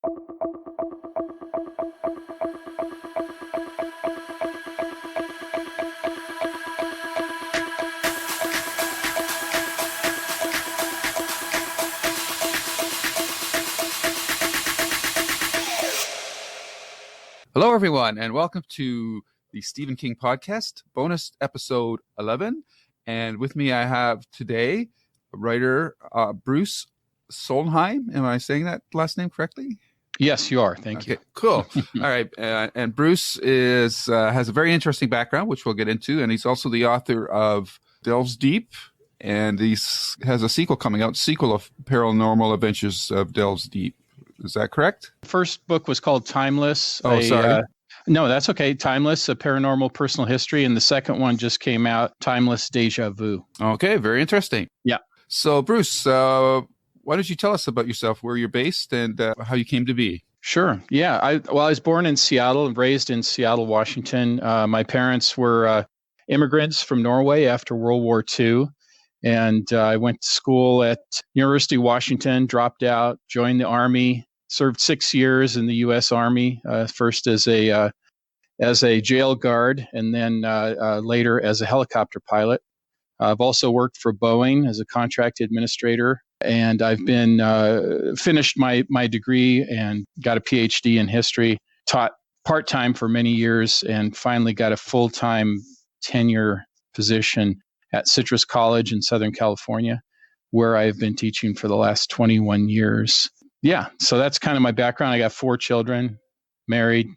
Hello, everyone, and welcome to the Stephen King Podcast, bonus episode 11. And with me, I have today writer Bruce Solheim. Am I saying that last name correctly? Yes, you are. Thank you. Cool. All right. And Bruce has a very interesting background, which we'll get into. And he's also the author of Delves Deep. And he has a sequel coming out, sequel of Paranormal Adventures of Delves Deep. Is that correct? First book was called Timeless. Oh, sorry. No, that's okay. Timeless, a paranormal personal history. And the second one just came out, Timeless Deja Vu. Okay, very interesting. Yeah. So, Bruce, why don't you tell us about yourself, where you're based, and how you came to be? Sure. Yeah. I was born in Seattle and raised in Seattle, Washington. My parents were immigrants from Norway after World War II. And I went to school at University of Washington, dropped out, joined the Army, served 6 years in the U.S. Army, first as a jail guard, and then later as a helicopter pilot. I've also worked for Boeing as a contract administrator, and I've been finished my degree and got a PhD in history, taught part-time for many years, and finally got a full-time tenure position at Citrus College in Southern California, where I've been teaching for the last 21 years. Yeah, so that's kind of my background. I got 4 children, married,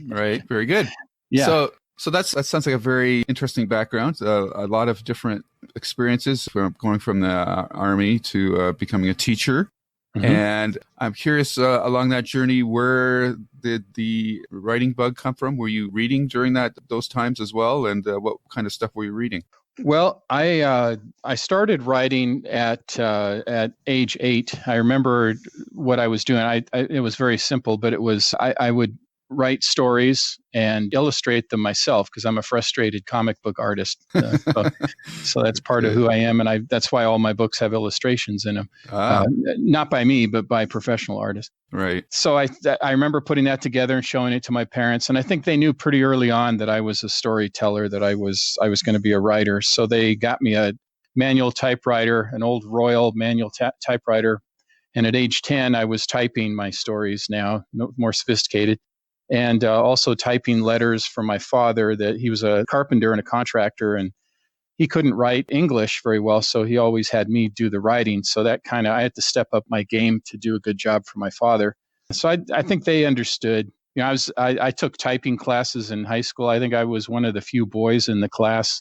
Right, very good. Yeah. So that sounds like a very interesting background. A lot of different experiences from going from the Army to becoming a teacher. Mm-hmm. And I'm curious, along that journey, where did the writing bug come from? Were you reading during those times as well? And what kind of stuff were you reading? Well, I started writing at age 8. I remember what I was doing. It was very simple, but I would write stories and illustrate them myself because I'm a frustrated comic book artist. So that's part of who I am, and that's why all my books have illustrations in them. Not by me, but by professional artists. Right. So I remember putting that together and showing it to my parents, and I think they knew pretty early on that I was a storyteller, that I was going to be a writer. So they got me a manual typewriter, an old Royal manual typewriter, and at age 10, I was typing my stories now, more sophisticated. And also typing letters from my father. That he was a carpenter and a contractor, and he couldn't write English very well, so he always had me do the writing. So that I had to step up my game to do a good job for my father. So I think they understood. I took typing classes in high school. I think I was one of the few boys in the class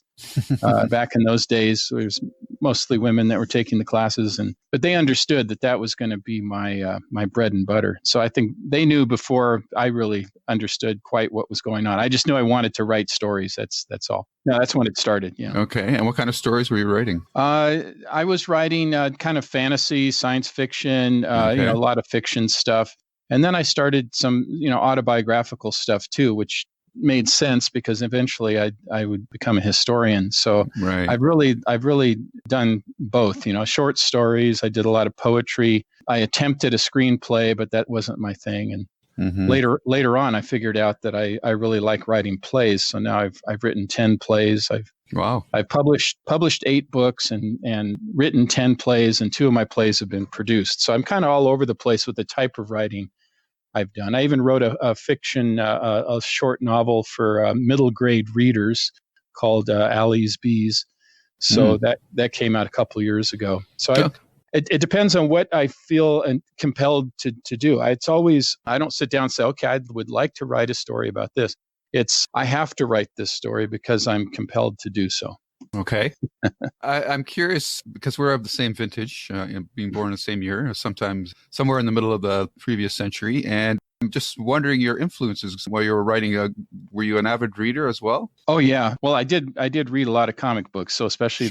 back in those days. It was mostly women that were taking the classes, but they understood that was going to be my bread and butter. So I think they knew before I really understood quite what was going on. I just knew I wanted to write stories. That's all. No, that's when it started. Yeah. Okay. And what kind of stories were you writing? I was writing kind of fantasy, science fiction, a lot of fiction stuff. And then I started some, autobiographical stuff too, which made sense because eventually I would become a historian. So right. I've really done both, short stories. I did a lot of poetry. I attempted a screenplay, but that wasn't my thing. And later on, I figured out that I really like writing plays. So now I've written 10 plays. I've published 8 books and written 10 plays, and 2 of my plays have been produced. So I'm kind of all over the place with the type of writing I've done. I even wrote a fiction, a short novel for middle grade readers called Allie's Bees. So that came out a couple of years ago. So it depends on what I feel and compelled to do. I don't sit down and say, okay, I would like to write a story about this. I have to write this story because I'm compelled to do so. Okay. I'm curious because we're of the same vintage, being born in the same year, sometimes somewhere in the middle of the previous century. And I'm just wondering your influences while you were writing. Were you an avid reader as well? Oh, yeah. Well, I did read a lot of comic books. So especially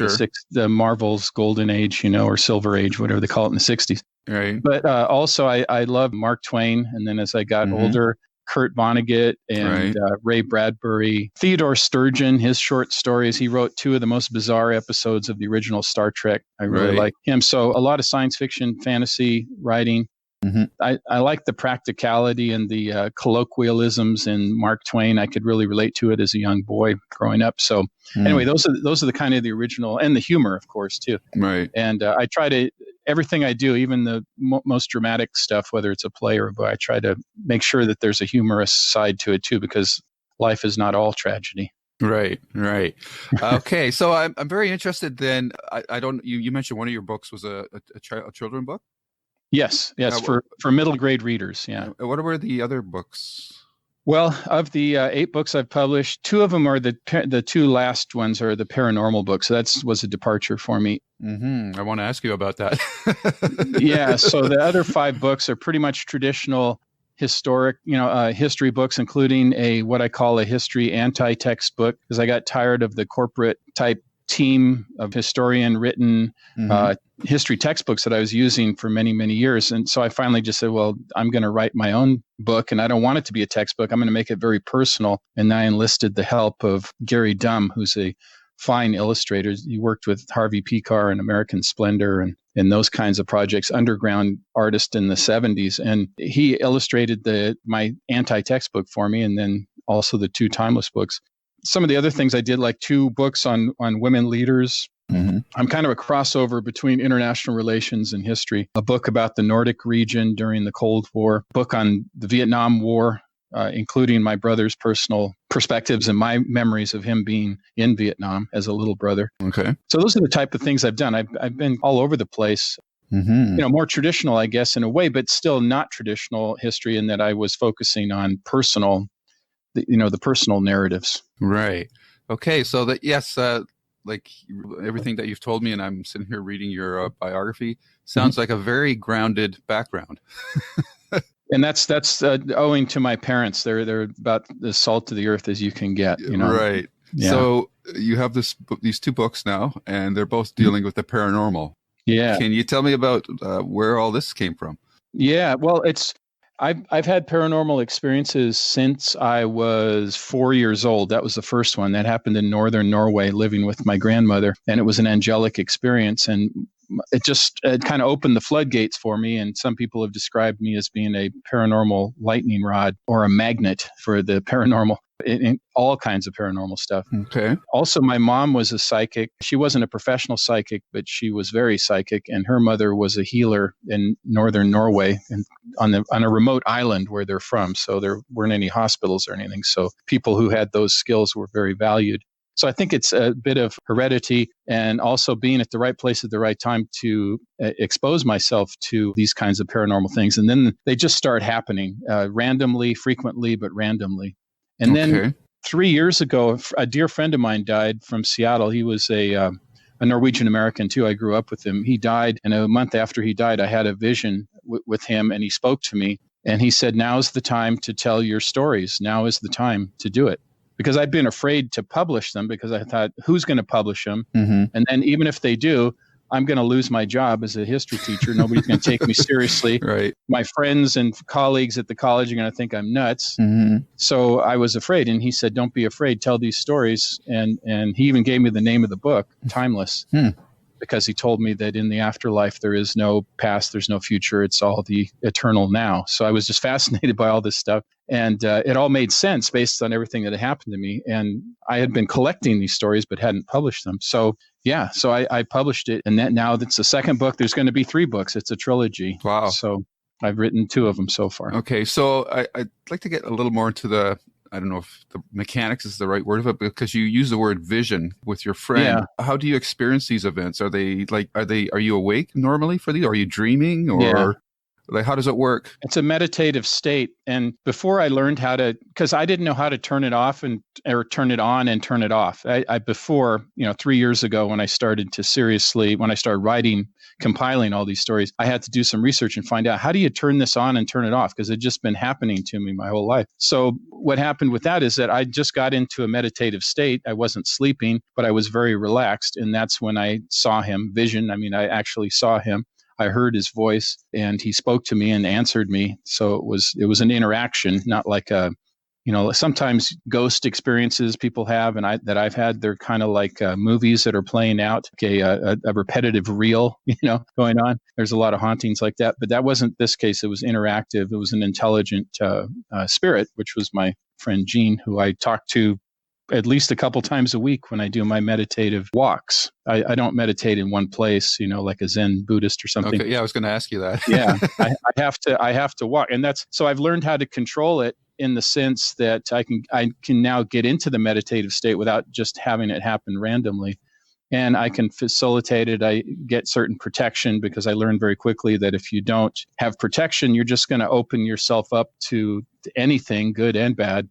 the Marvel's Golden Age, or Silver Age, whatever they call it in the 60s. Right. But also I love Mark Twain. And then as I got older, Kurt Vonnegut and Ray Bradbury, Theodore Sturgeon, his short stories. He wrote 2 of the most bizarre episodes of the original Star Trek. I really like him. So a lot of science fiction, fantasy writing. I like the practicality and the colloquialisms in Mark Twain. I could really relate to it as a young boy growing up. So anyway, those are the kind of the original, and the humor, of course, too. Right. And I try to, everything I do, even the most dramatic stuff, whether it's a play or a book, I try to make sure that there's a humorous side to it too, because life is not all tragedy. Right. Okay. So I'm very interested then. I don't, you mentioned one of your books was a children's book? Yes. For middle grade readers. Yeah. What were the other books? Well, of the 8 books I've published, 2 of them are the 2 last ones are the paranormal books. So that was a departure for me. I want to ask you about that. Yeah. So the other 5 books are pretty much traditional historic, history books, including what I call a history anti-textbook, because I got tired of the corporate type team of historian written history textbooks that I was using for many, many years. And so I finally just said, well, I'm going to write my own book, and I don't want it to be a textbook. I'm going to make it very personal. And I enlisted the help of Gary Dumm, who's a fine illustrator. He worked with Harvey Pekar and American Splendor and those kinds of projects, underground artist in the 70s. And he illustrated my anti-textbook for me, and then also the 2 timeless books. Some of the other things I did, like 2 books on women leaders. I'm kind of a crossover between international relations and history. A book about the Nordic region during the Cold War, a book on the Vietnam War, including my brother's personal perspectives and my memories of him being in Vietnam as a little brother. Okay. So those are the type of things I've done. I've been all over the place. More traditional, I guess, in a way, but still not traditional history, in that I was focusing on the personal narratives. Right. Okay. So yes, like everything that you've told me, and I'm sitting here reading your biography, sounds like a very grounded background. And that's owing to my parents. They're about as salt of the earth as you can get. Right. Yeah. So you have these 2 books now, and they're both dealing with the paranormal. Yeah. Can you tell me about where all this came from? Yeah. Well, I've had paranormal experiences since I was 4 years old. That was the first one. That happened in northern Norway, living with my grandmother, and it was an angelic experience. And it kind of opened the floodgates for me. And some people have described me as being a paranormal lightning rod or a magnet for the paranormal, in all kinds of paranormal stuff. Okay. Also, my mom was a psychic. She wasn't a professional psychic, but she was very psychic. And her mother was a healer in northern Norway, and on a remote island where they're from. So there weren't any hospitals or anything. So people who had those skills were very valued. So I think it's a bit of heredity, and also being at the right place at the right time to expose myself to these kinds of paranormal things. And then they just start happening randomly, frequently, but randomly. And then 3 years ago, a dear friend of mine died from Seattle. He was a Norwegian American too. I grew up with him. He died, and a month after he died, I had a vision with him, and he spoke to me. And he said, "Now's the time to tell your stories. Now is the time to do it." Because I'd been afraid to publish them, because I thought, who's going to publish them? And then even if they do, I'm going to lose my job as a history teacher. Nobody's going to take me seriously. Right. My friends and colleagues at the college are going to think I'm nuts. So I was afraid. And he said, don't be afraid. Tell these stories. And he even gave me the name of the book, Timeless, because he told me that in the afterlife, there is no past, there's no future. It's all the eternal now. So I was just fascinated by all this stuff. And it all made sense based on everything that had happened to me. And I had been collecting these stories, but hadn't published them. So I published it. And now that's the second book. There's going to be 3 books. It's a trilogy. Wow. So I've written 2 of them so far. Okay. So I'd like to get a little more into I don't know if the mechanics is the right word of it, because you use the word vision with your friend. Yeah. How do you experience these events? Are you awake normally for these? Are you dreaming, or like, how does it work? It's a meditative state. And before I learned because I didn't know how to turn it off or turn it on and turn it off. Before, 3 years ago, when I started writing, compiling all these stories, I had to do some research and find out, how do you turn this on and turn it off? Because it had just been happening to me my whole life. So what happened with that is that I just got into a meditative state. I wasn't sleeping, but I was very relaxed. And that's when I saw him, vision. I mean, I actually saw him. I heard his voice, and he spoke to me and answered me. So it was an interaction, not like a sometimes ghost experiences people have that I've had, they're kind of like movies that are playing out, a repetitive reel, going on. There's a lot of hauntings like that, but that wasn't this case. It was interactive. It was an intelligent spirit, which was my friend Jean, who I talk to at least a couple times a week when I do my meditative walks. I don't meditate in one place, like a Zen Buddhist or something. Okay, yeah, I was going to ask you that. Yeah, I have to walk, and so I've learned how to control it in the sense that I can now get into the meditative state without just having it happen randomly, and I can facilitate it. I get certain protection because I learned very quickly that if you don't have protection, you're just going to open yourself up to anything, good and bad.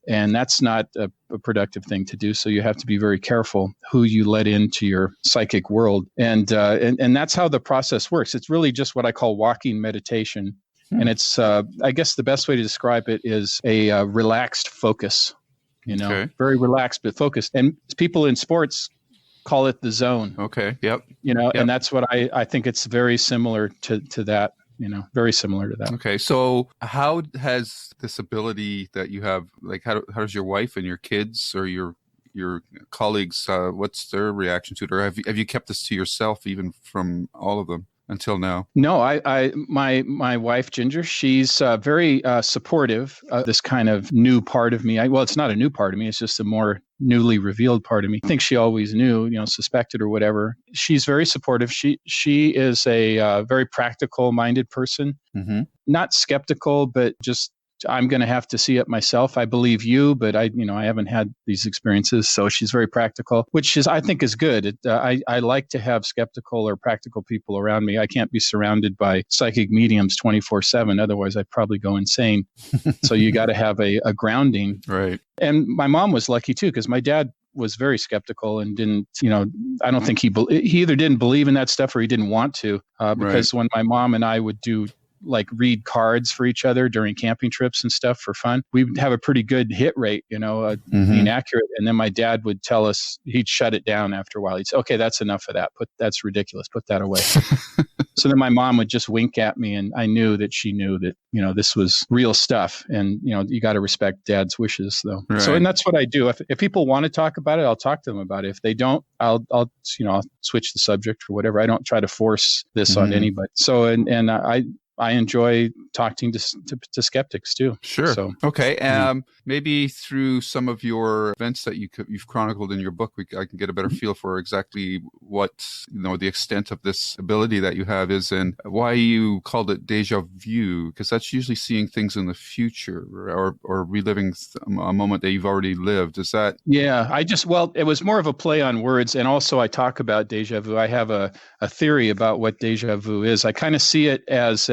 And that's not a productive thing to do. So you have to be very careful who you let into your psychic world. And that's how the process works. It's really just what I call walking meditation. And it's, I guess the best way to describe it is a relaxed focus, Okay. Very relaxed, but focused. And people in sports call it the zone. Okay. Yep. And that's what I think it's very similar to that. Very similar to that. Okay. So how has this ability that you have, like how does your wife and your kids or your colleagues, what's their reaction to it? Or have you kept this to yourself even from all of them until now? No, my wife, Ginger, she's very supportive of this kind of new part of me. Well, it's not a new part of me. It's just a more newly revealed part of me. I think she always knew, suspected or whatever. She's very supportive. She is a very practical minded person, not skeptical, but just, I'm going to have to see it myself. I believe you, but I haven't had these experiences. So she's very practical, which I think is good. I like to have skeptical or practical people around me. I can't be surrounded by psychic mediums 24/7. Otherwise, I'd probably go insane. So you got to have a grounding. Right. And my mom was lucky too, because my dad was very skeptical and didn't, I don't think he either didn't believe in that stuff or he didn't want to, because when my mom and I would do read cards for each other during camping trips and stuff for fun, we would have a pretty good hit rate, being accurate. And then my dad would tell us, he'd shut it down after a while. He'd say, okay, that's enough of that. That's ridiculous. Put that away. So then my mom would just wink at me, and I knew that she knew that, this was real stuff. And, you got to respect dad's wishes though. Right. So, and that's what I do. If people want to talk about it, I'll talk to them about it. If they don't, I'll switch the subject or whatever. I don't try to force this on anybody. So, and I enjoy talking to skeptics too. Sure. So, okay. Maybe through some of your events that you've chronicled in your book, I can get a better feel for exactly what, the extent of this ability that you have is and why you called it déjà vu, because that's usually seeing things in the future or reliving a moment that you've already lived. Is that? Yeah, it was more of a play on words. And also I talk about déjà vu. I have a theory about what déjà vu is. I kind of see it as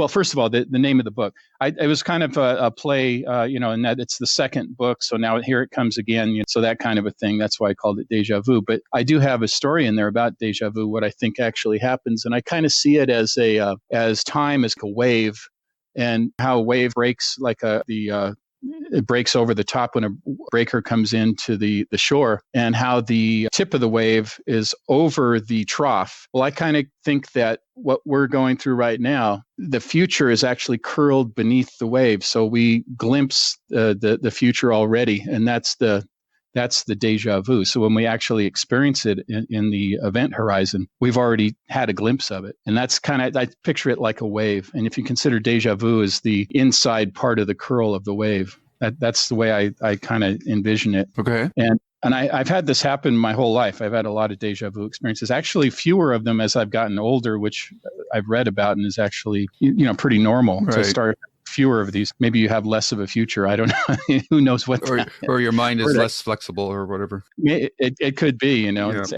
first of all, the name of the book, it was kind of a play, and that it's the second book. So now here it comes again. So that kind of a thing. That's why I called it déjà vu. But I do have a story in there about déjà vu, what I think actually happens. And I kind of see it as as time as a wave, and how a wave breaks it breaks over the top when a breaker comes into the shore, and how the tip of the wave is over the trough. Well, I kind of think that what we're going through right now, the future is actually curled beneath the wave. So we glimpse the future already, and that's the déjà vu. So when we actually experience it in the event horizon, we've already had a glimpse of it. And that's I picture it like a wave. And if you consider déjà vu as the inside part of the curl of the wave, that's the way I kind of envision it. Okay. And I've had this happen my whole life. I've had a lot of déjà vu experiences, actually fewer of them as I've gotten older, which I've read about and is actually, pretty normal to start fewer of these. Maybe you have less of a future. I don't know. Who knows what? Or your mind is less flexible or whatever. It could be, It's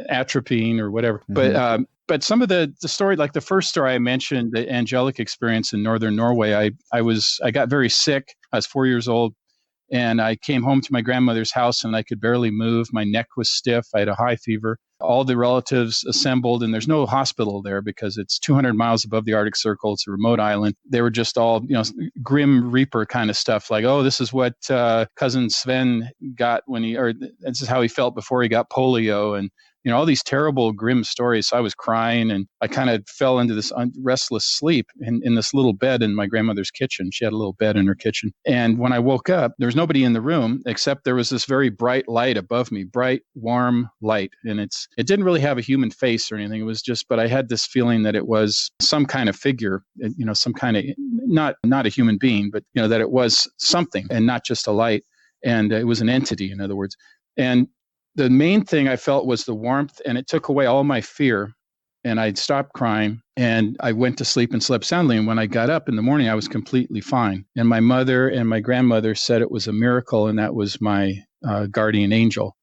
atropine or whatever. But some of the story, like the first story I mentioned, the angelic experience in northern Norway, I got very sick. I was 4 years old. And I came home to my grandmother's house and I could barely move. My neck was stiff. I had a high fever. All the relatives assembled, and there's no hospital there because it's 200 miles above the Arctic Circle. It's a remote island. They were just all, Grim Reaper kind of stuff, like, oh, this is what cousin Sven got this is how he felt before he got polio. And all these terrible, grim stories. So I was crying, and I kind of fell into this restless sleep in this little bed in my grandmother's kitchen. She had a little bed in her kitchen. And when I woke up, there was nobody in the room, except there was this very bright light above me, bright, warm light. And it didn't really have a human face or anything. It was just, but I had this feeling that it was some kind of figure, some kind of, not a human being, but, that it was something and not just a light. And it was an entity, in other words. And the main thing I felt was the warmth, and it took away all my fear. And I'd stopped crying, and I went to sleep and slept soundly. And when I got up in the morning, I was completely fine. And my mother and my grandmother said it was a miracle, and that was my guardian angel.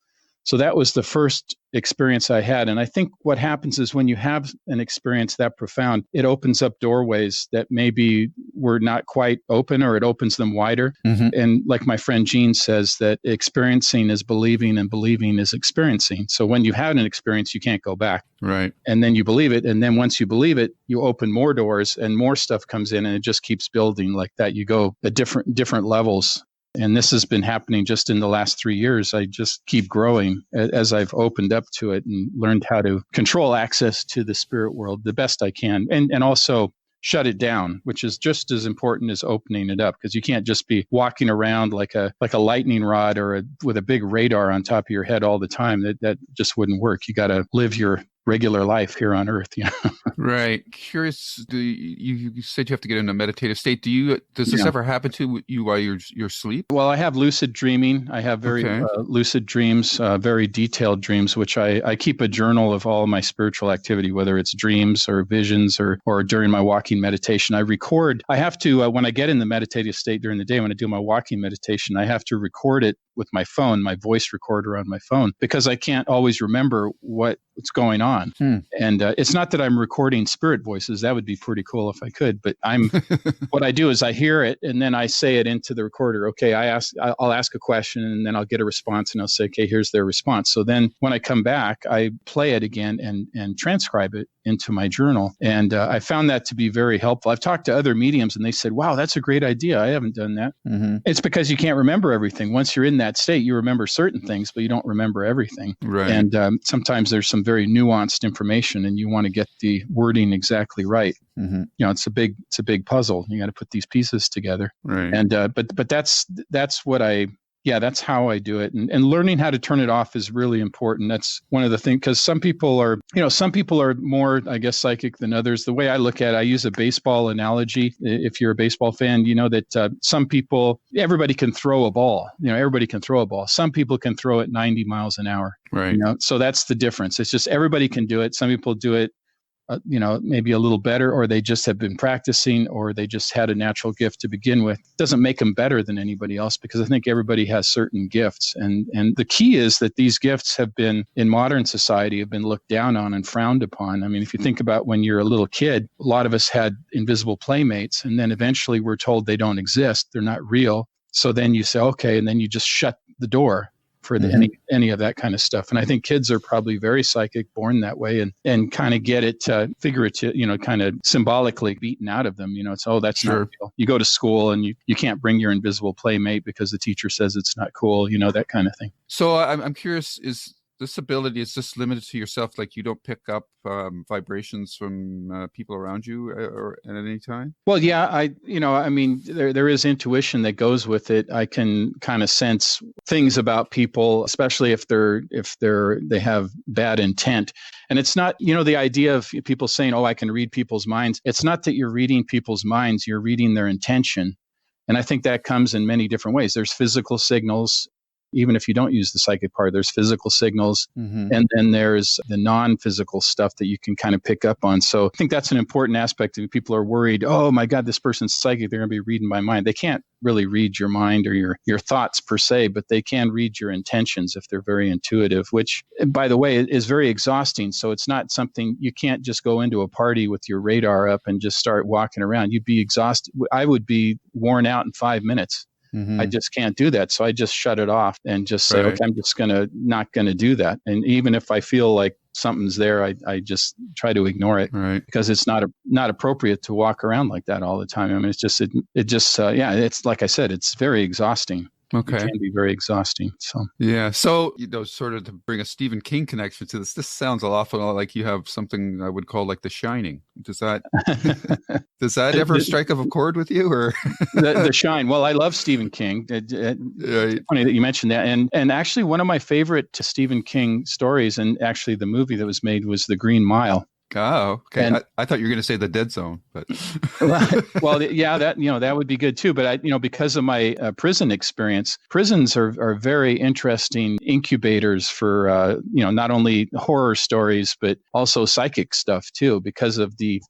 So that was the first experience I had. And I think what happens is when you have an experience that profound, it opens up doorways that maybe were not quite open, or it opens them wider. Mm-hmm. And like my friend Gene says, that experiencing is believing and believing is experiencing. So when you have an experience, you can't go back. Right. And then you believe it. And then once you believe it, you open more doors and more stuff comes in, and it just keeps building like that. You go at different levels. And this has been happening just in the last 3 years. I just keep growing as I've opened up to it and learned how to control access to the spirit world the best I can, and also shut it down, which is just as important as opening it up, because you can't just be walking around like a lightning rod or with a big radar on top of your head all the time. That just wouldn't work. You got to live your regular life here on Earth. Right. Curious. You said you have to get in a meditative state. Does this ever happen to you while you're asleep? Well, I have lucid dreaming. I have very lucid dreams, very detailed dreams, which I keep a journal of all my spiritual activity, whether it's dreams or visions or during my walking meditation. I record. I have to, when I get in the meditative state during the day, when I do my walking meditation, I have to record it with my phone, my voice recorder on my phone, because I can't always remember what's going on. And it's not that I'm recording spirit voices. That would be pretty cool if I could. But what I do is I hear it, and then I say it into the recorder. Okay, I'll ask a question, and then I'll get a response, and I'll say, okay, here's their response. So then when I come back, I play it again and transcribe it into my journal. And I found that to be very helpful. I've talked to other mediums, and they said, wow, that's a great idea. I haven't done that. Mm-hmm. It's because you can't remember everything. Once you're in that state, you remember certain things, but you don't remember everything. Right. And sometimes there's some very nuanced information, and you want to get the wording exactly right. Mm-hmm. It's a big puzzle. You got to put these pieces together. Right. And but that's that's how I do it. And learning how to turn it off is really important. That's one of the things, because some people are more, I guess, psychic than others. The way I look at it, I use a baseball analogy. If you're a baseball fan, you know that some people, everybody can throw a ball. Everybody can throw a ball. Some people can throw it 90 miles an hour. Right. So that's the difference. It's just everybody can do it. Some people do it maybe a little better, or they just have been practicing, or they just had a natural gift to begin with. It doesn't make them better than anybody else, because I think everybody has certain gifts. And the key is that these gifts have been, in modern society, have been looked down on and frowned upon. I mean, if you think about when you're a little kid, a lot of us had invisible playmates, and then eventually we're told they don't exist, they're not real. So then you say, okay, and then you just shut the door for any of that kind of stuff. And I think kids are probably very psychic, born that way, and kind of get it figurative, kind of symbolically beaten out of them. It's, that's not real. You go to school and you can't bring your invisible playmate because the teacher says it's not cool, that kind of thing. So I'm curious, is this ability, is this limited to yourself? Like you don't pick up vibrations from people around you or at any time? Well, yeah, there is intuition that goes with it. I can kind of sense things about people, especially if they have bad intent. And it's not, the idea of people saying, I can read people's minds. It's not that you're reading people's minds, you're reading their intention. And I think that comes in many different ways. There's physical signals. Even if you don't use the psychic part, there's physical signals, and then there's the non-physical stuff that you can kind of pick up on. So I think that's an important aspect. If people are worried, oh my God, this person's psychic, they're going to be reading my mind. They can't really read your mind or your thoughts per se, but they can read your intentions if they're very intuitive, which, by the way, is very exhausting. So it's not something, you can't just go into a party with your radar up and just start walking around. You'd be exhausted. I would be worn out in 5 minutes. I just can't do that. So I just shut it off and just say, okay, I'm just not going to do that. And even if I feel like something's there, I just try to ignore it, because it's not appropriate to walk around like that all the time. I mean, it's like I said, it's very exhausting. Okay. It can be very exhausting. So yeah. So, sort of to bring a Stephen King connection to this sounds an awful lot like you have something I would call like The Shining. Does that ever strike up a chord with you, or the Shine? Well, I love Stephen King. It's funny that you mentioned that. And actually, one of my favorite Stephen King stories, and actually the movie that was made, was The Green Mile. Oh, okay. And, I thought you were going to say The Dead Zone, but well, yeah, that would be good too. But because of my prison experience, prisons are very interesting incubators for not only horror stories but also psychic stuff too, because of the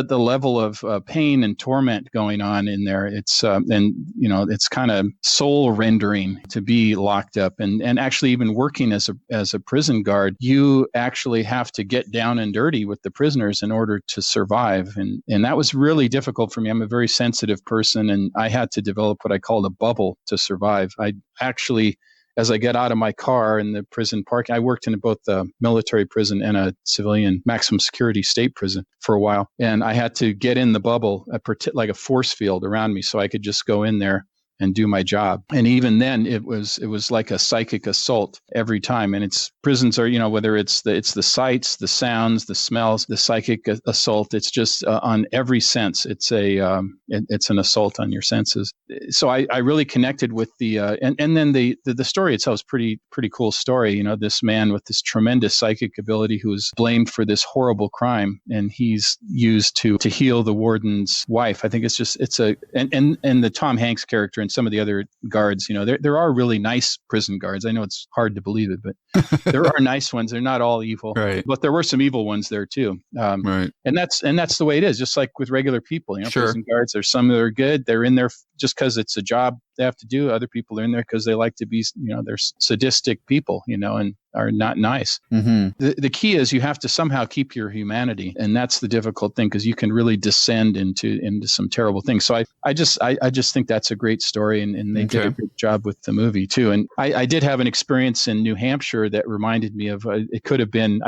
level of pain and torment going on in there. It's it's kind of soul rendering to be locked up, and actually even working as a prison guard, you actually have to get down and dirty with the prisoners in order to survive, and that was really difficult for me. I'm a very sensitive person, and I had to develop what I called a bubble to survive. I actually, as I get out of my car in the prison parking, I worked in both a military prison and a civilian maximum security state prison for a while. And I had to get in the bubble, like a force field around me, so I could just go in there and do my job. And even then, it was like a psychic assault every time. And prisons are, whether it's the sights, the sounds, the smells, the psychic assault. It's just on every sense. It's it's an assault on your senses. So I really connected with the and then the story itself is pretty cool story. This man with this tremendous psychic ability who's blamed for this horrible crime, and he's used to heal the warden's wife. I think and the Tom Hanks character and some of the other guards, there are really nice prison guards. I know it's hard to believe it, but there are nice ones. They're not all evil, right? But there were some evil ones there too, right? And that's the way it is. Just like with regular people, Sure. Prison guards. There's some that are good. They're in there just because it's a job they have to do. Other people are in there because they like to be, they're sadistic people, and are not nice. Mm-hmm. The key is you have to somehow keep your humanity, and that's the difficult thing, because you can really descend into some terrible things. So I just think that's a great story, and they did a good job with the movie too. And I did have an experience in New Hampshire that reminded me of I could have been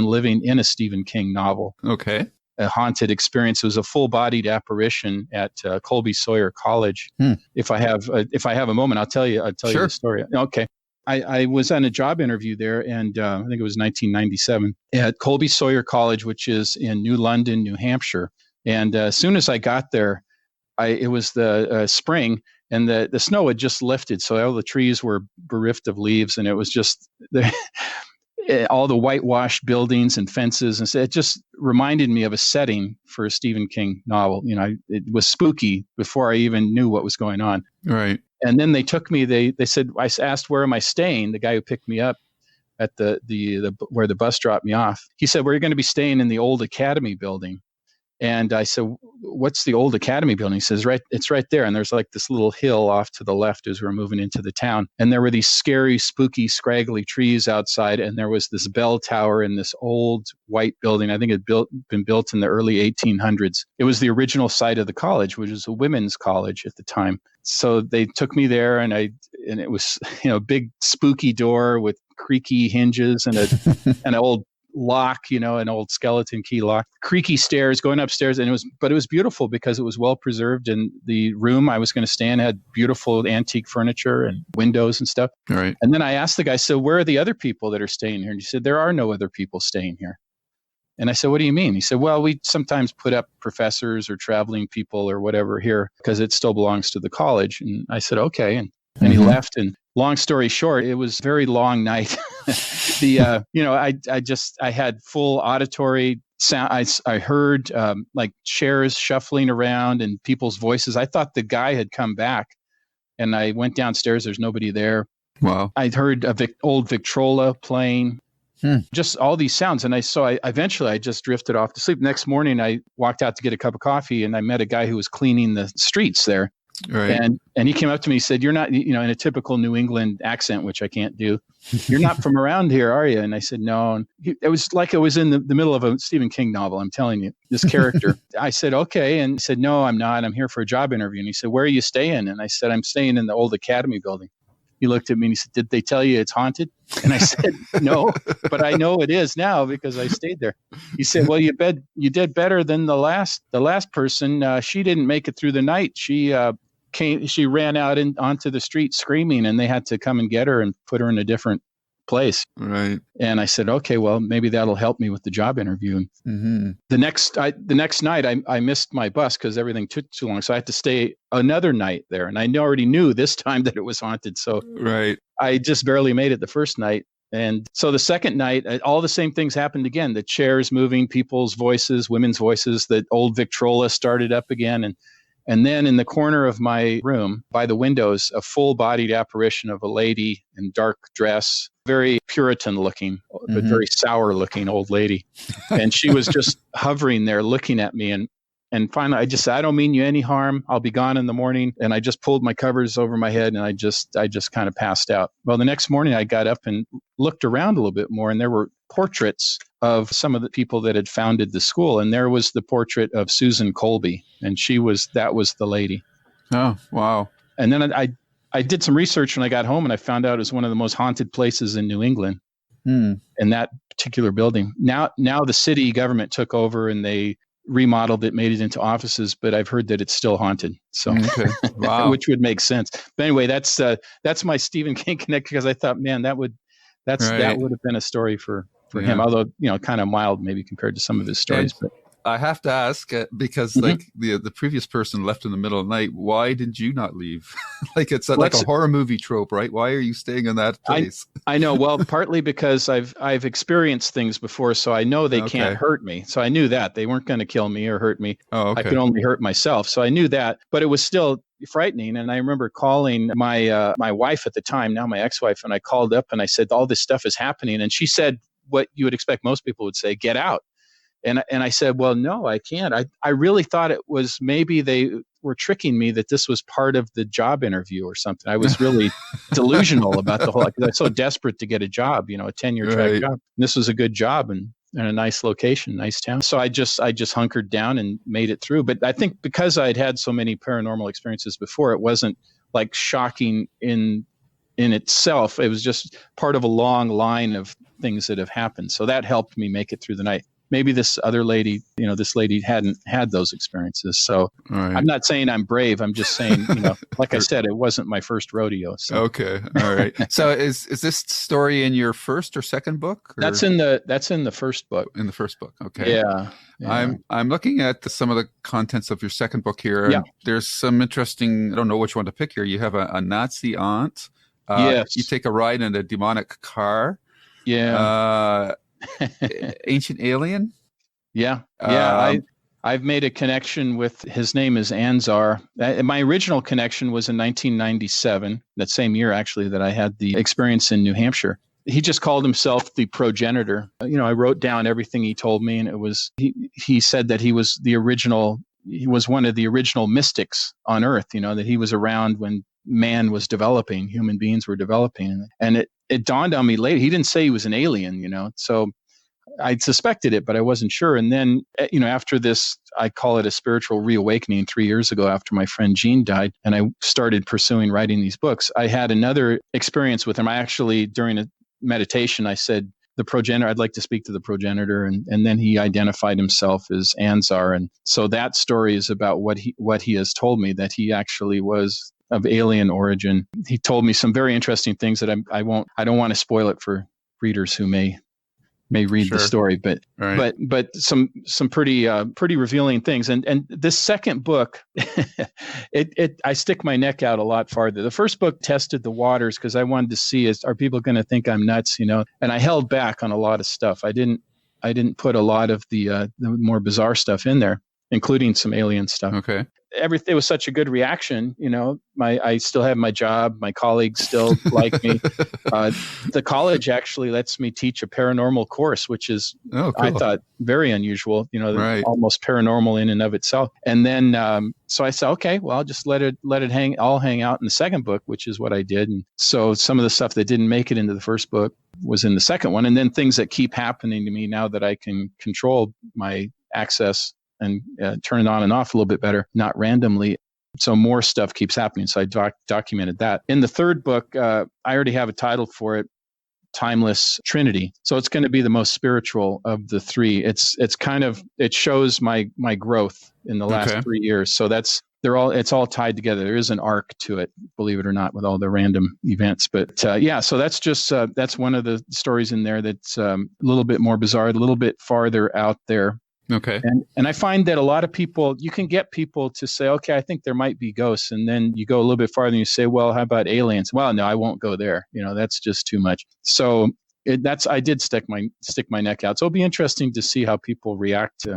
living in a Stephen King novel. Okay. A haunted experience. It was a full-bodied apparition at Colby Sawyer College. If I have a moment, I'll tell you Sure. the story. Okay. I was on a job interview there, and I think it was 1997 at Colby Sawyer College, which is in New London, New Hampshire. And as soon as I got there, it was the spring, and the snow had just lifted, so all the trees were bereft of leaves, and it was just all the whitewashed buildings and fences, and so it just reminded me of a setting for a Stephen King novel. It was spooky before I even knew what was going on. Right. And then they took me. They said, I asked, where am I staying? The guy who picked me up at the where the bus dropped me off, he said, we're going to be staying in the old Academy building. And I said, what's the old Academy building? He says, it's right there. And there's like this little hill off to the left as we're moving into the town. And there were these scary, spooky, scraggly trees outside. And there was this bell tower in this old white building. I think it had been built in the early 1800s. It was the original site of the college, which was a women's college at the time. So they took me there, and it was, a big spooky door with creaky hinges and an old lock, an old skeleton key lock, creaky stairs going upstairs. And it was beautiful because it was well preserved. And the room I was going to stay in had beautiful antique furniture and windows and stuff. Right. And then I asked the guy, so where are the other people that are staying here? And he said, there are no other people staying here. And I said, what do you mean? He said, well, we sometimes put up professors or traveling people or whatever here because it still belongs to the college. And I said, okay. And he left. And long story short, it was a very long night. I had full auditory sound. I heard like chairs shuffling around and people's voices. I thought the guy had come back, and I went downstairs. There's nobody there. Wow. I heard old Victrola playing, just all these sounds. And I eventually just drifted off to sleep. Next morning, I walked out to get a cup of coffee, and I met a guy who was cleaning the streets there. Right. And he came up to me and said, you're not, in a typical New England accent, which I can't do. You're not from around here, are you? And I said, no. And it was like I was in the middle of a Stephen King novel. I'm telling you, this character. I said, okay. And he said, no, I'm not. I'm here for a job interview. And he said, where are you staying? And I said, I'm staying in the old Academy building. He looked at me and he said, did they tell you it's haunted? And I said, no, but I know it is now because I stayed there. He said, well, you did better than the last person. She didn't make it through the night. She she ran out onto the street screaming, and they had to come and get her and put her in a different place. Right. And I said, okay, well, maybe that'll help me with the job interview. Mm-hmm. The next night, I missed my bus because everything took too long. So I had to stay another night there. And I already knew this time that it was haunted. So right. I just barely made it the first night. And so the second night, all the same things happened again. The chairs moving, people's voices, women's voices, the old Victrola started up again. And then in the corner of my room, by the windows, a full-bodied apparition of a lady in dark dress, very Puritan looking, but very sour looking old lady. And she was just hovering there looking at me. And finally, I just said, I don't mean you any harm. I'll be gone in the morning. And I just pulled my covers over my head and I just kind of passed out. Well, the next morning I got up and looked around a little bit more, and there were portraits of some of the people that had founded the school. And there was the portrait of Susan Colby, and that was the lady. Oh, wow. And then I did some research when I got home, and I found out it was one of the most haunted places in New England, in that particular building. Now the city government took over and they remodeled it, made it into offices, but I've heard that it's still haunted. So, okay. Wow. Which would make sense. But anyway, that's my Stephen King connect, because I thought, man, that would have been a story for him, although, kind of mild maybe compared to some of his stories. But I have to ask, because like the previous person left in the middle of the night, why did you not leave? Like it's like a horror movie trope, right? Why are you staying in that place? I know. Well, partly because I've experienced things before, so I know they can't hurt me. So I knew that they weren't going to kill me or hurt me. Oh, okay. I could only hurt myself. So I knew that, but it was still frightening. And I remember calling my wife at the time, now my ex-wife, and I called up and I said, all this stuff is happening. And she said what you would expect most people would say, get out. And I said, well, no, I can't. I really thought it was maybe they were tricking me, that this was part of the job interview or something. I was really delusional about the whole, because I was so desperate to get a job, a tenure track job. And this was a good job and a nice location, nice town. So I just hunkered down and made it through. But I think because I'd had so many paranormal experiences before, it wasn't like shocking in itself. It was just part of a long line of things that have happened. So that helped me make it through the night. Maybe this other lady, this lady hadn't had those experiences. So I'm not saying I'm brave. I'm just saying, like I said, it wasn't my first rodeo. So. Okay. All right. So is this story in your first or second book? Or? That's in the first book. In the first book. Okay. Yeah. I'm looking at some of the contents of your second book here. And there's some interesting, I don't know which one to pick here. You have a Nazi aunt. Yes. You take a ride in a demonic car. Yeah. Ancient alien. I've made a connection with, his name is Anzar. My original connection was in 1997, that same year actually that I had the experience in New Hampshire. He just called himself the progenitor. I wrote down everything he told me, and it was he said that he was one of the original mystics on Earth, that he was around when man was developing, human beings were developing. And it dawned on me later, he didn't say he was an alien, so I suspected it, but I wasn't sure. And then, after this, I call it a spiritual reawakening 3 years ago after my friend Gene died, and I started pursuing writing these books. I had another experience with him. I actually, during a meditation, I said, the progenitor, I'd like to speak to the progenitor. And then he identified himself as Anzar. And so that story is about what he has told me, that he actually was of alien origin. He told me some very interesting things that I don't want to spoil it for readers who may read the story, but some pretty revealing things. And this second book, I stick my neck out a lot farther. The first book tested the waters because I wanted to see, are people going to think I'm nuts, And I held back on a lot of stuff. I didn't put a lot of the more bizarre stuff in there, including some alien stuff. Okay. Everything was such a good reaction. I still have my job. My colleagues still like me. The college actually lets me teach a paranormal course, which is, cool. I thought, very unusual, almost paranormal in and of itself. And then, so I said, okay, well, I'll just let it hang out in the second book, which is what I did. And so some of the stuff that didn't make it into the first book was in the second one. And then things that keep happening to me now that I can control my access and turn it on and off a little bit better, not randomly. So more stuff keeps happening. So I documented that. In the third book, I already have a title for it, Timeless Trinity. So it's going to be the most spiritual of the three. It shows my growth in the last 3 years. So that's it's all tied together. There is an arc to it, believe it or not, with all the random events. But so that's just that's one of the stories in there that's a little bit more bizarre, a little bit farther out there. Okay. And I find that a lot of people, you can get people to say, okay, I think there might be ghosts. And then you go a little bit farther and you say, well, how about aliens? Well, no, I won't go there. That's just too much. So I did stick my neck out. So it'll be interesting to see how people react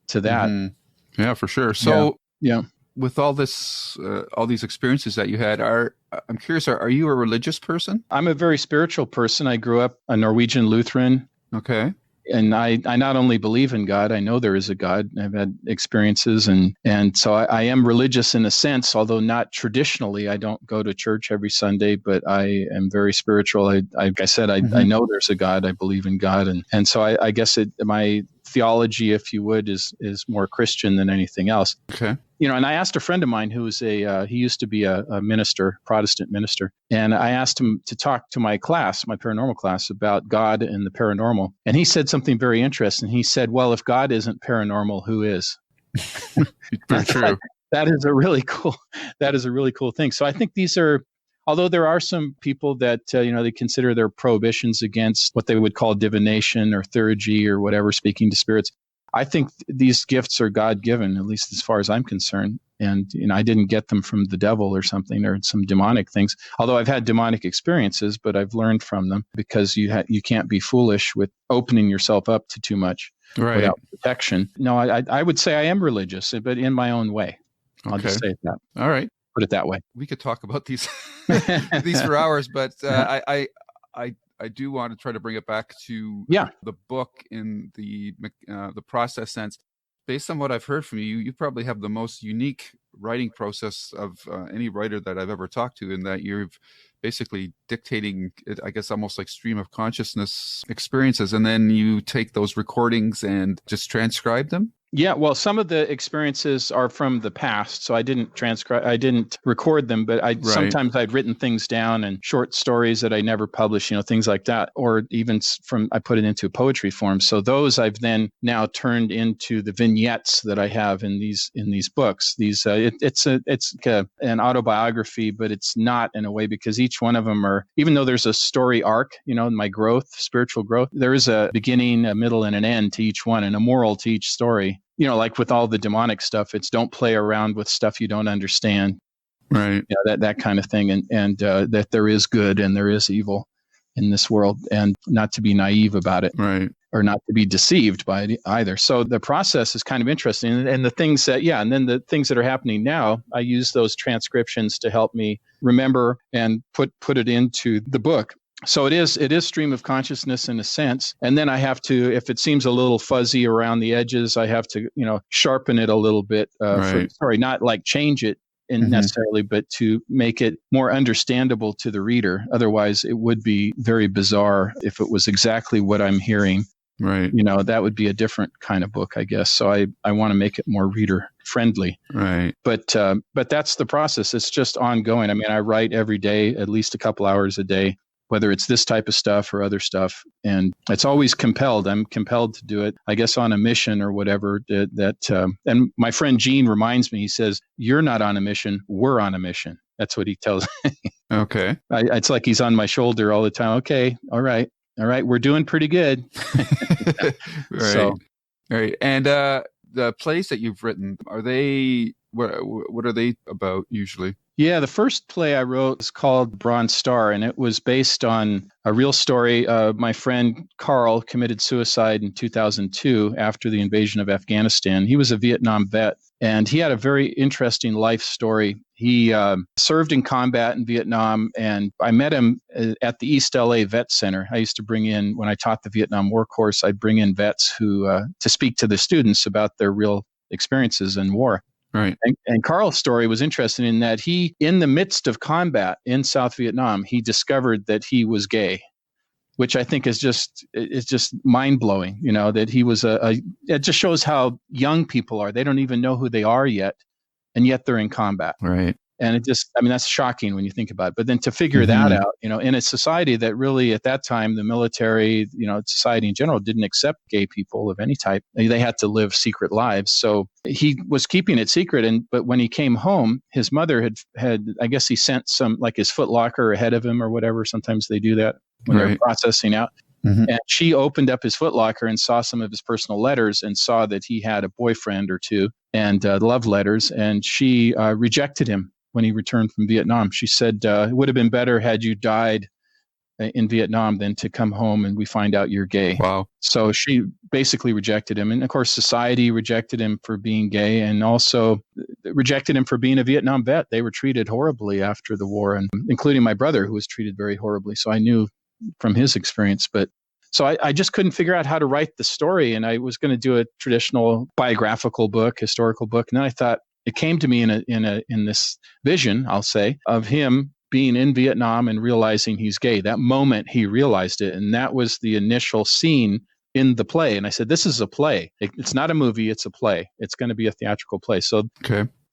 to that. Mm-hmm. Yeah, for sure. So yeah. With all this, all these experiences that you had, I'm curious, are you a religious person? I'm a very spiritual person. I grew up a Norwegian Lutheran. Okay. And I not only believe in God, I know there is a God. I've had experiences, and so I am religious in a sense, although not traditionally. I don't go to church every Sunday, but I am very spiritual. Like I said, I know there's a God. I believe in God, and so I guess my theology, if you would, is more Christian than anything else. Okay. And I asked a friend of mine who is he used to be a minister, Protestant minister, and I asked him to talk to my class, my paranormal class, about God and the paranormal. And he said something very interesting. He said, well, if God isn't paranormal, who is? Very true. That is a really cool thing. So I think these are, although there are some people that, they consider their prohibitions against what they would call divination or theurgy or whatever, speaking to spirits. I think these gifts are God-given, at least as far as I'm concerned. And, I didn't get them from the devil or something or some demonic things, although I've had demonic experiences, but I've learned from them because you can't be foolish with opening yourself up to too much without protection. No, I would say I am religious, but in my own way. I'll just say that. All right. Put it that way. We could talk about these for hours, but I do want to try to bring it back to the book in the process sense. Based on what I've heard from you, you probably have the most unique writing process of any writer that I've ever talked to, in that you're basically dictating, I guess, almost like stream of consciousness experiences, and then you take those recordings and just transcribe them. Yeah, well, some of the experiences are from the past, so I didn't record them, but sometimes I'd written things down and short stories that I never published, things like that, or even I put it into poetry form. So those I've then now turned into the vignettes that I have in these books. These it's an autobiography, but it's not in a way, because each one of them even though there's a story arc, my growth, spiritual growth, there is a beginning, a middle, and an end to each one, and a moral to each story. Like with all the demonic stuff, it's don't play around with stuff you don't understand. Right. That kind of thing. And that there is good and there is evil in this world, and not to be naive about it. Right. Or not to be deceived by it either. So the process is kind of interesting. And the things that, and then the things that are happening now, I use those transcriptions to help me remember and put it into the book. So it is stream of consciousness in a sense. And then I have to, if it seems a little fuzzy around the edges, I have to, sharpen it a little bit. Not like change it necessarily, but to make it more understandable to the reader. Otherwise, it would be very bizarre if it was exactly what I'm hearing. Right. That would be a different kind of book, I guess. So I want to make it more reader friendly. Right. But that's the process. It's just ongoing. I mean, I write every day, at least a couple hours a day, whether it's this type of stuff or other stuff. And it's always compelled. I'm compelled to do it, I guess, on a mission or whatever. And my friend Gene reminds me, he says, you're not on a mission, we're on a mission. That's what he tells me. Okay. It's like he's on my shoulder all the time. Okay, all right, we're doing pretty good. Right. So, right. And the plays that you've written, what are they about usually? Yeah, the first play I wrote is called Bronze Star, and it was based on a real story. My friend Carl committed suicide in 2002 after the invasion of Afghanistan. He was a Vietnam vet, and he had a very interesting life story. He served in combat in Vietnam, and I met him at the East LA Vet Center. I used to bring in, when I taught the Vietnam War course, I'd bring in vets who to speak to the students about their real experiences in war. Right. And Carl's story was interesting in that he, in the midst of combat in South Vietnam, he discovered that he was gay, which I think is just mind blowing. That he was it just shows how young people are. They don't even know who they are yet, and yet they're in combat. Right. And it just, I mean, that's shocking when you think about it. But then to figure that out, in a society that really at that time, the military, society in general didn't accept gay people of any type. They had to live secret lives. So he was keeping it secret. But when he came home, his mother had I guess he sent some, like his Foot Locker ahead of him or whatever. Sometimes they do that when they're processing out. And she opened up his Foot Locker and saw some of his personal letters and saw that he had a boyfriend or two and love letters. And she rejected him when he returned from Vietnam. She said, it would have been better had you died in Vietnam than to come home and we find out you're gay. Wow. So she basically rejected him. And of course, society rejected him for being gay and also rejected him for being a Vietnam vet. They were treated horribly after the war, and including my brother, who was treated very horribly. So I knew from his experience, but so I just couldn't figure out how to write the story. And I was going to do a traditional biographical book, historical book. And then I thought, it came to me in this vision, I'll say, of him being in Vietnam and realizing he's gay. That moment he realized it. And that was the initial scene in the play. And I said, this is a play. It's not a movie, it's a play. It's going to be a theatrical play. So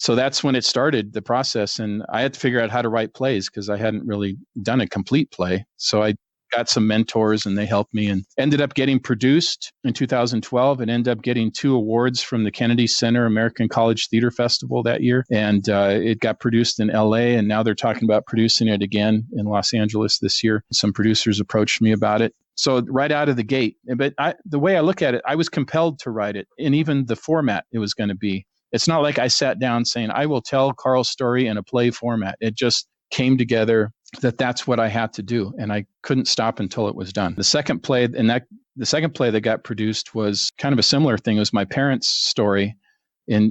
that's when it started, the process. And I had to figure out how to write plays because I hadn't really done a complete play. So I got some mentors and they helped me and ended up getting produced in 2012 and ended up getting 2 awards from the Kennedy Center American College Theater Festival that year. And it got produced in LA, and now they're talking about producing it again in Los Angeles this year. Some producers approached me about it. So right out of the gate, but the way I look at it, I was compelled to write it, and even the format it was going to be. It's not like I sat down saying, I will tell Carl's story in a play format. It just came together that's what I had to do. And I couldn't stop until it was done. The second play that got produced was kind of a similar thing. It was my parents' story in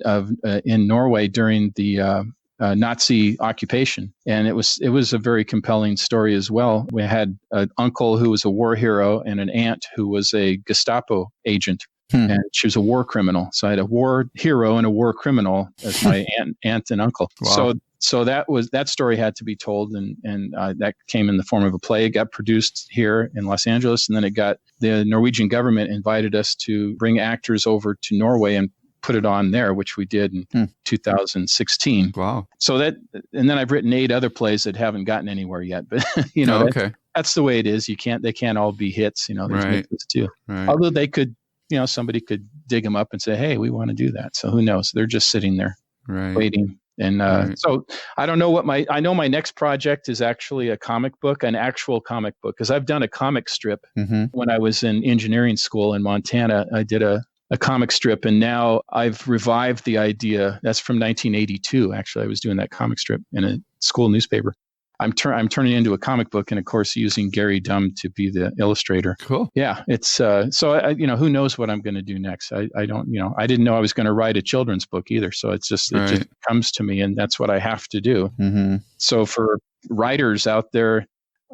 Norway during the Nazi occupation. And it was a very compelling story as well. We had an uncle who was a war hero and an aunt who was a Gestapo agent. And she was a war criminal. So I had a war hero and a war criminal as my aunt and uncle. Wow. So that story had to be told, and that came in the form of a play. It got produced here in Los Angeles, and then the Norwegian government invited us to bring actors over to Norway and put it on there, which we did in 2016. Wow. So and then I've written 8 other plays that haven't gotten anywhere yet, but that's the way it is. They can't all be hits. There's misses too. Right. Although they could, somebody could dig them up and say, hey, we want to do that. So who knows? They're just sitting there waiting. And so I don't know I know my next project is actually a comic book, an actual comic book, because I've done a comic strip when I was in engineering school in Montana. I did a comic strip, and now I've revived the idea. That's from 1982. Actually, I was doing that comic strip in a school newspaper. I'm turning it into a comic book, and of course, using Gary Dumm to be the illustrator. Cool. Yeah, it's who knows what I'm going to do next? I don't, I didn't know I was going to write a children's book either. So it just comes to me, and that's what I have to do. Mm-hmm. So for writers out there,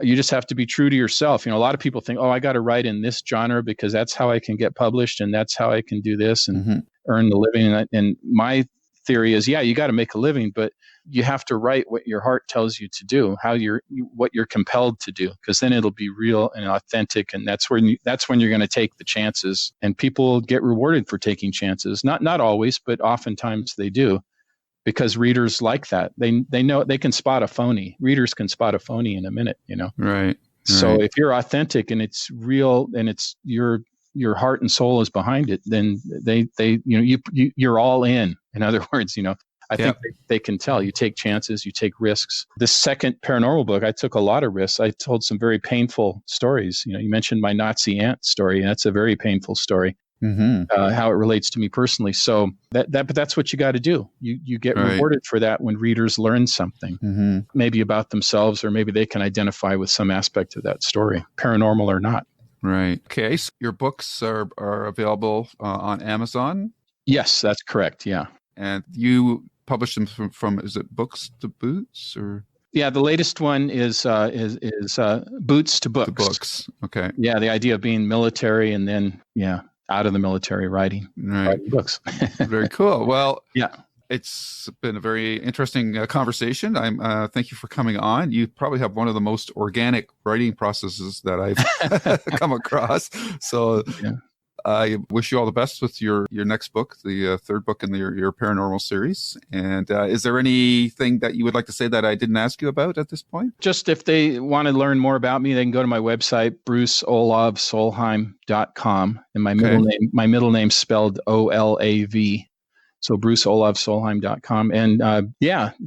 you just have to be true to yourself. A lot of people think, I got to write in this genre because that's how I can get published, and that's how I can do this and earn the living. And my theory is, you got to make a living, but you have to write what your heart tells you to do, what you're compelled to do, because then it'll be real and authentic, and that's when you're going to take the chances. And people get rewarded for taking chances. Not always, but oftentimes they do, because readers like that. They know they can spot a phony. Readers can spot a phony in a minute. Right. So if you're authentic and it's real and it's your heart and soul is behind it, then you're all in. In other words, I think they can tell. You take chances, you take risks. The second paranormal book, I took a lot of risks. I told some very painful stories. You mentioned my Nazi aunt story, and that's a very painful story. How it relates to me personally. So but that's what you got to do. You get rewarded for that when readers learn something, maybe about themselves, or maybe they can identify with some aspect of that story, paranormal or not. Right. Okay. So your books are available on Amazon? Yes, that's correct. Yeah. And you publish them from is it Books to Boots or? Yeah, the latest one is Boots to Books. To Books. Okay. Yeah, the idea of being military and then out of the military writing books. Very cool. Well, it's been a very interesting conversation. Thank you for coming on. You probably have one of the most organic writing processes that I've come across. So I wish you all the best with your next book, the third book in your paranormal series. And is there anything that you would like to say that I didn't ask you about at this point? Just if they want to learn more about me, they can go to my website, bruceolavsolheim.com. And my middle name spelled OLAV. So bruceolavsolheim.com. And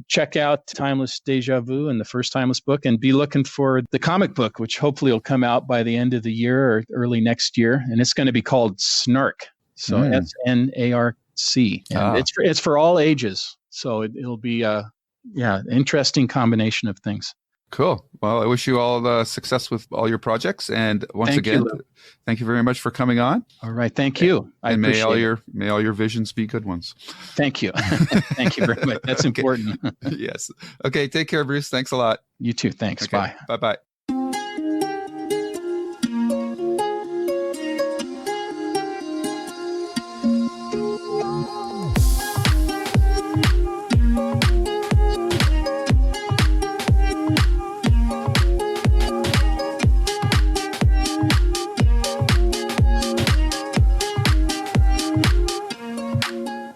check out Timeless Deja Vu and the First Timeless book, and be looking for the comic book, which hopefully will come out by the end of the year or early next year. And it's going to be called Snark. So SNARC. And it's for all ages. So it'll be interesting combination of things. Cool. Well, I wish you all the success with all your projects. And once again, thank you very much for coming on. All right. Thank you. And may all your visions be good ones. Thank you. Thank you very much. That's important. Yes. Okay. Take care, Bruce. Thanks a lot. You too. Thanks. Okay. Bye. Bye-bye.